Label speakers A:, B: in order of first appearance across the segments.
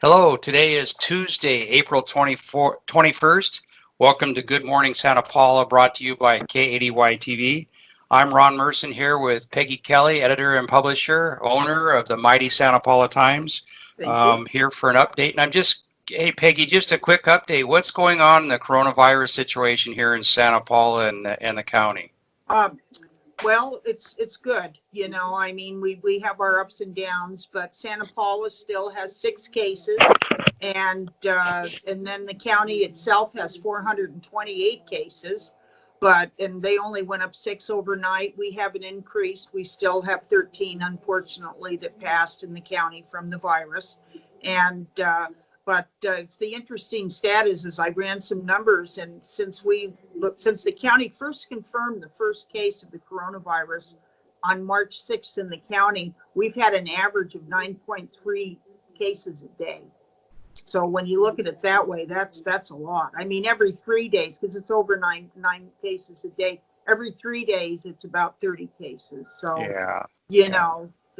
A: Hello, today is Tuesday, April 21st. Welcome to Good Morning Santa Paula, brought to you by K80Y TV. I'm Ron Merson here with Peggy Kelly, editor and publisher, owner of the Mighty Santa Paula Times.
B: Thank you.
A: Here for an update. And hey Peggy, just a quick update. What's going on in the coronavirus situation here in Santa Paula and the county?
B: Well, it's good. I mean, we have our ups and downs, but Santa Paula still has 6 cases, and then the county itself has 428 cases, and they only went up 6 overnight. We haven't increased. We still have 13, unfortunately, that passed in the county from the virus, and it's the interesting status is I ran some numbers, and since the county first confirmed the first case of the coronavirus on March 6th in the county, we've had an average of 9.3 cases a day. So when you look at it that way, that's a lot. I mean, every 3 days, because it's over nine cases a day, every 3 days it's about 30 cases. So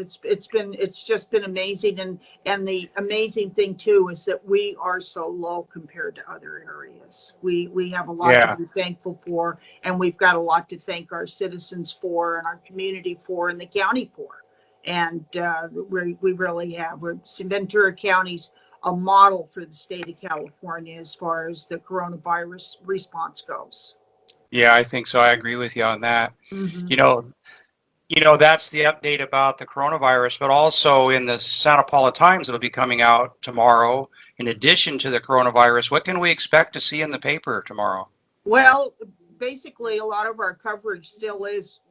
B: it's just been amazing, and the amazing thing too is that we are so low compared to other areas. We have a lot to be thankful for, and we've got a lot to thank our citizens for, and our community for, and the county for. And we really have. Ventura County's a model for the state of California as far as the coronavirus response goes.
A: Yeah, I think so. I agree with you on that.
B: Mm-hmm.
A: That's the update about the coronavirus, but also in the Santa Paula Times, it'll be coming out tomorrow. In addition to the coronavirus, what can we expect to see in the paper tomorrow?
B: Well, basically, a lot of our coverage still is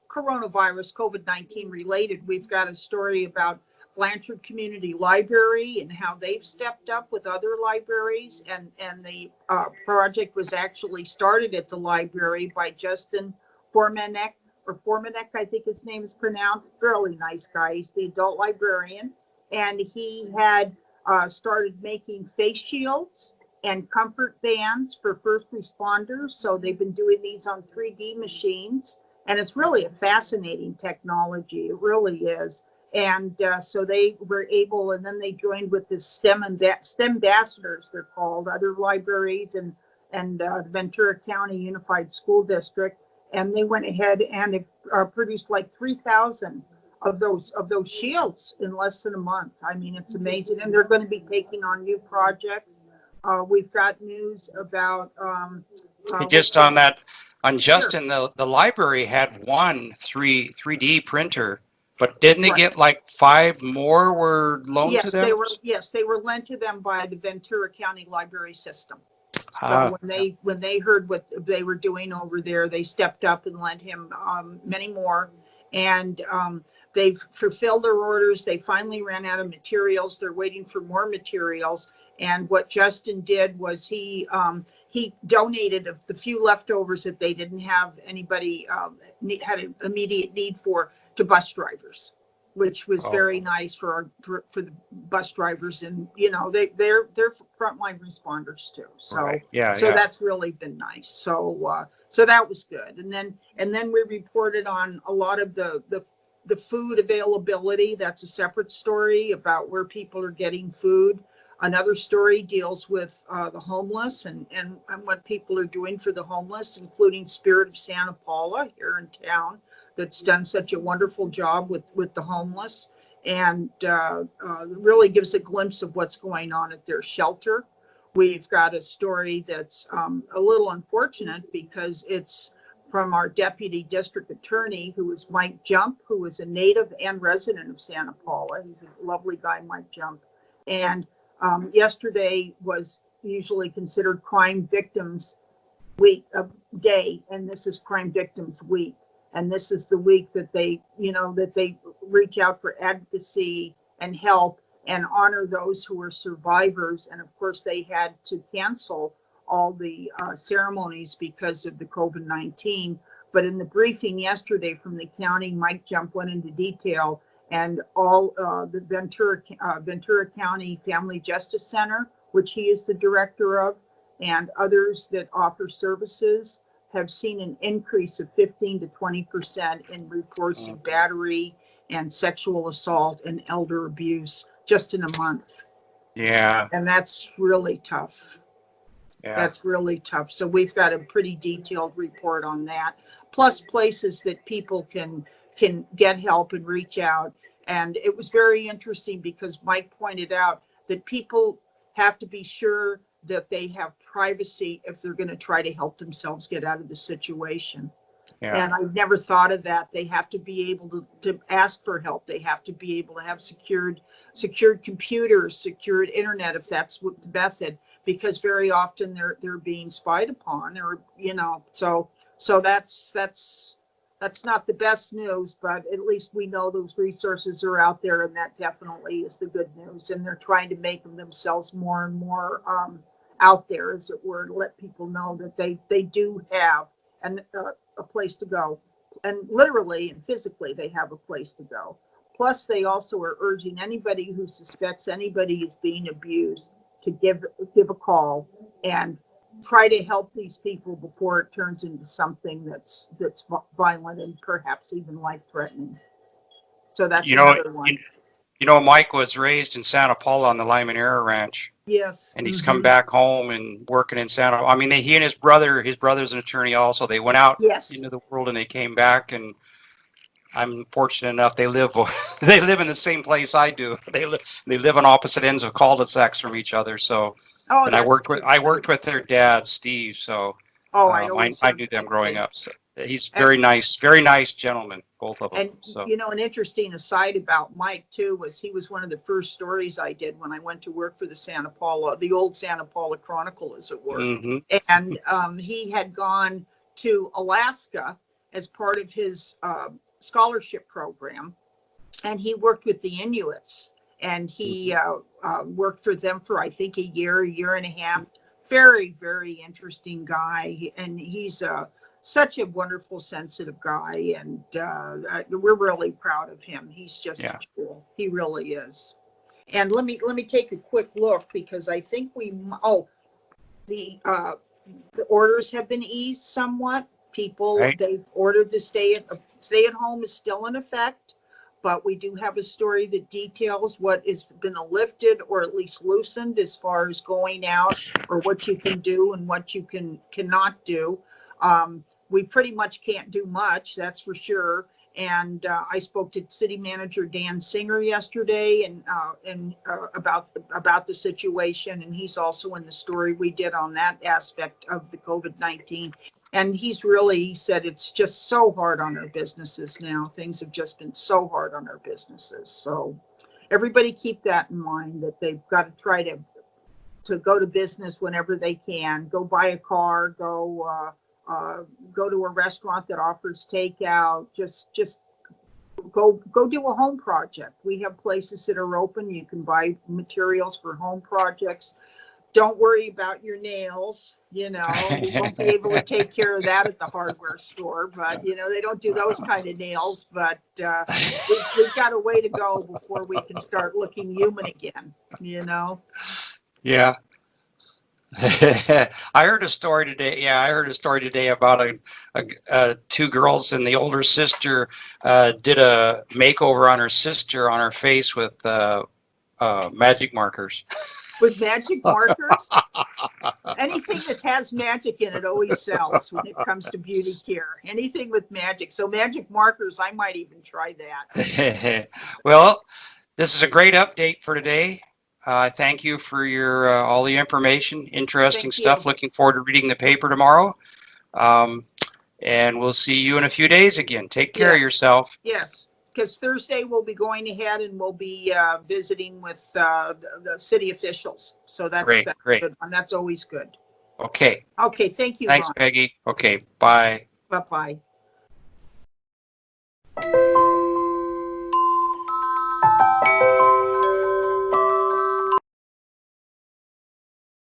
B: coronavirus, COVID-19 related. We've got a story about Blanchard Community Library and how they've stepped up with other libraries, and the project was actually started at the library by Justin Formanek, I think his name is pronounced. Really nice guy. He's the adult librarian, and he had started making face shields and comfort bands for first responders. So they've been doing these on 3D machines, and it's really a fascinating technology. It really is. And so they were able, and then they joined with the STEM ambassadors, they're called, other libraries and the Ventura County Unified School District. And they went ahead and produced like 3,000 of those shields in less than a month. I mean, it's amazing. And they're going to be taking on new projects. We've got news about
A: just on that, on Justin,
B: sure.
A: the library had one 3D printer, but didn't they get like 5 more were loaned to them?
B: They were lent to them by the Ventura County Library System. So when they heard what they were doing over there, they stepped up and lent him many more, and they've fulfilled their orders. They finally ran out of materials. They're waiting for more materials. And what Justin did was he donated the few leftovers that they didn't have anybody had an immediate need for to bus drivers, which was very nice for the bus drivers, and they're frontline responders too. So that's really been nice. So that was good. And then we reported on a lot of the food availability. That's a separate story about where people are getting food. Another story deals with the homeless and what people are doing for the homeless, including Spirit of Santa Paula here in town, that's done such a wonderful job with the homeless, and really gives a glimpse of what's going on at their shelter. We've got a story that's a little unfortunate because it's from our deputy district attorney, who is Mike Jump, who is a native and resident of Santa Paula. He's a lovely guy, Mike Jump. And yesterday was usually considered Crime Victims Week day, and this is Crime Victims Week. And this is the week that they reach out for advocacy and help and honor those who are survivors. And of course, they had to cancel all the ceremonies because of the COVID-19. But in the briefing yesterday from the county, Mike Jump went into detail, and all the Ventura County Family Justice Center, which he is the director of, and others that offer services, have seen an increase of 15 to 20% in reports of battery and sexual assault and elder abuse just in a month.
A: Yeah.
B: And that's really tough.
A: Yeah.
B: That's really tough. So we've got a pretty detailed report on that, plus places that people can get help and reach out. And it was very interesting because Mike pointed out that people have to be sure that they have privacy if they're going to try to help themselves get out of the situation.
A: Yeah.
B: And I never thought of that. They have to be able to ask for help. They have to be able to have secured computers, secured internet, if that's what the method, because very often they're being spied upon, or so that's not the best news, but at least we know those resources are out there, and that definitely is the good news. And they're trying to make them themselves more and more out there, as it were, to let people know that they do have a place to go, and literally and physically they have a place to go. Plus, they also are urging anybody who suspects anybody is being abused to give a call and try to help these people before it turns into something that's violent and perhaps even life-threatening. So that's another one.
A: Mike was raised in Santa Paula on the Limonera Ranch.
B: Yes.
A: And he's come back home and working in Santa. I mean, he and his brother's an attorney also. They went out into the world and they came back. And I'm fortunate enough they live in the same place I do. They live on opposite ends of cul-de-sacs from each other. So, and I worked with their dad, Steve. So, I knew them growing up. So he's very nice gentleman, both of them.
B: And
A: so.
B: An interesting aside about Mike too was he was one of the first stories I did when I went to work for the old Santa Paula Chronicle, as it were.
A: Mm-hmm.
B: And he had gone to Alaska as part of his scholarship program, and he worked with the Inuits, and he worked for them for I think a year and a half. Very, very interesting guy, and he's such a wonderful, sensitive guy, and we're really proud of him. He's just cool. He really is. And let me take a quick look, because I think the orders have been eased somewhat. People, they've ordered the stay at home is still in effect, but we do have a story that details what has been lifted or at least loosened as far as going out, or what you can do and what you cannot do. We pretty much can't do much, that's for sure. And I spoke to City Manager Dan Singer yesterday and about the situation, and he's also in the story we did on that aspect of the COVID-19. And he said it's just so hard on our businesses now. Things have just been so hard on our businesses. So everybody keep that in mind, that they've got to try to go to business whenever they can. Go buy a car, go to a restaurant that offers takeout. Just go do a home project. We have places that are open. You can buy materials for home projects. Don't worry about your nails. You won't be able to take care of that at the hardware store, but they don't do those kind of nails. But we've got a way to go before we can start looking human again.
A: Yeah. I heard a story today. Yeah, I heard a story today about two girls, and the older sister did a makeover on her sister on her face with magic markers.
B: With magic markers? Anything that has magic in it always sells when it comes to beauty care. Anything with magic. So magic markers, I might even try that.
A: Well, this is a great update for today. Thank you for your all the information, interesting stuff. Looking forward to reading the paper tomorrow. And we'll see you in a few days again. Take care of yourself.
B: Yes, because Thursday we'll be going ahead and we'll be visiting with the city officials. So that's
A: great.
B: Good. And that's always good.
A: Okay.
B: Okay, thank you,
A: Thanks,
B: Ron.
A: Peggy. Okay, bye.
B: Bye-bye.